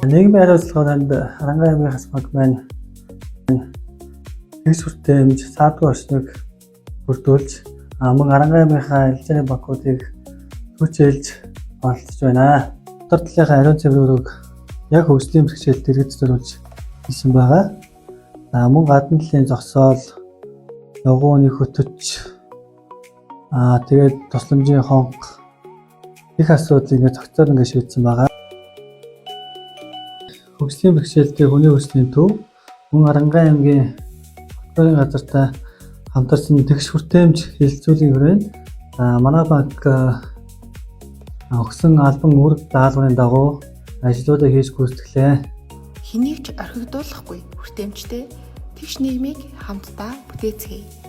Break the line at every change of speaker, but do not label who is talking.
Нийгмийн хариуцлаганд Арангаа аймгийн хасмаг маань тэгш хүртээмж саадгүй орчныг бүрдүүлж мөн Арангаа аймгийнхаа ялцааны банкуудыг хүчээлж оролцож байна. Дотор талынхаа ариун цэврүүрийг яг хөгжлийн бэрхшээлд дэргэд зориулж хийсэн байгаа. Мөн гадна талын зогсоол, явгууны хөтөч, тэгээд тусламжийн хонх их асуудлыг ингээд зохицоод ингээд шийдсэн байгаа. Хөгжлийн бэрхшээлтэй хүний хүслийн төв мөн Арангаа аймгийн хотын газартай хамтарсан тэгш хүртээмж хэлэлцүүлгийн хүрээнд манай банк өгсөн албан үүрэг даалгаврын дагуу ажлуудаа хийж гүйцэтгэлээ.
Хэнийг ч орхигдуулахгүй хүртээмжтэй тэгш нийгмийг хамтдаа бүтээцгээе.